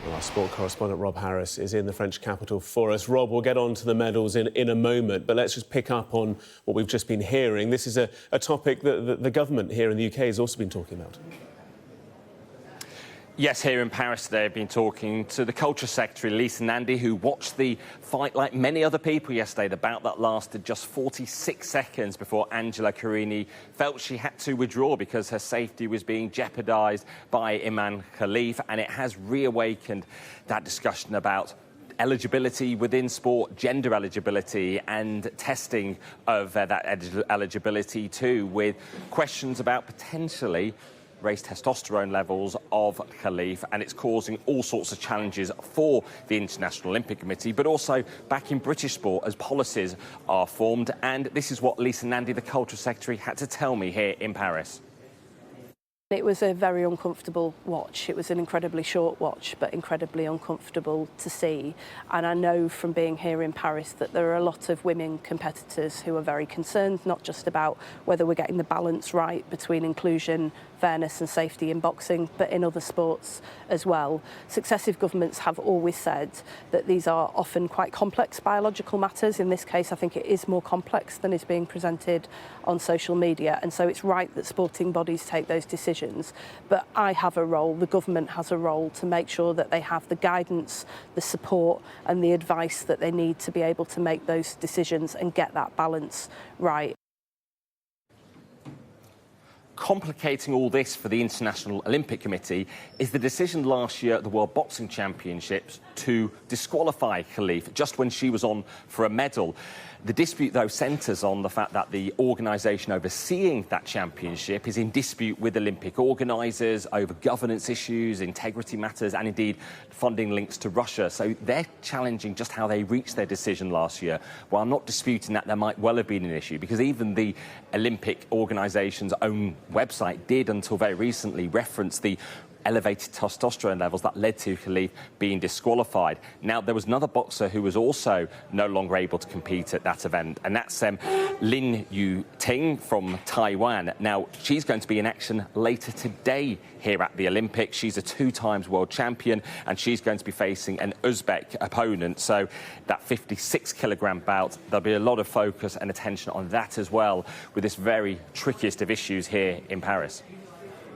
Well, our sport correspondent Rob Harris is in the French capital for us. Rob, we'll get on to the medals in a moment, but let's just pick up on what we've just been hearing. This is a topic that the government here in the UK has also been talking about. Yes, here in Paris today, I've been talking to the Culture Secretary, Lisa Nandy, who watched the fight like many other people yesterday. The bout that lasted just 46 seconds before Angela Carini felt she had to withdraw because her safety was being jeopardised by Imane Khelif, and it has reawakened that discussion about eligibility within sport, gender eligibility and testing of that eligibility too, with questions about potentially raised testosterone levels of Khelif, and it's causing all sorts of challenges for the International Olympic Committee, but also back in British sport as policies are formed. And this is what Lisa Nandy, the Culture Secretary, had to tell me here in Paris. It was a very uncomfortable watch. It was an incredibly short watch, but incredibly uncomfortable to see. And I know from being here in Paris that there are a lot of women competitors who are very concerned, not just about whether we're getting the balance right between inclusion, fairness and safety in boxing, but in other sports as well. Successive governments have always said that these are often quite complex biological matters. In this case, I think it is more complex than is being presented on social media. And so it's right that sporting bodies take those decisions. But I have a role, the government has a role to make sure that they have the guidance, the support and the advice that they need to be able to make those decisions and get that balance right. Complicating all this for the International Olympic Committee is the decision last year at the World Boxing Championships to disqualify Khelif just when she was on for a medal. The dispute, though, centres on the fact that the organisation overseeing that championship is in dispute with Olympic organisers over governance issues, integrity matters and indeed funding links to Russia. So they're challenging just how they reached their decision last year. While I'm not disputing that there might well have been an issue, because even the Olympic organisation's own website did, until very recently, reference the elevated testosterone levels that led to Khelif being disqualified. Now, there was another boxer who was also no longer able to compete at that event, and that's Lin Yu-ting from Taiwan. Now, she's going to be in action later today here at the Olympics. She's a two-times world champion, and she's going to be facing an Uzbek opponent. So that 56-kilogram bout, there'll be a lot of focus and attention on that as well, with this very trickiest of issues here in Paris.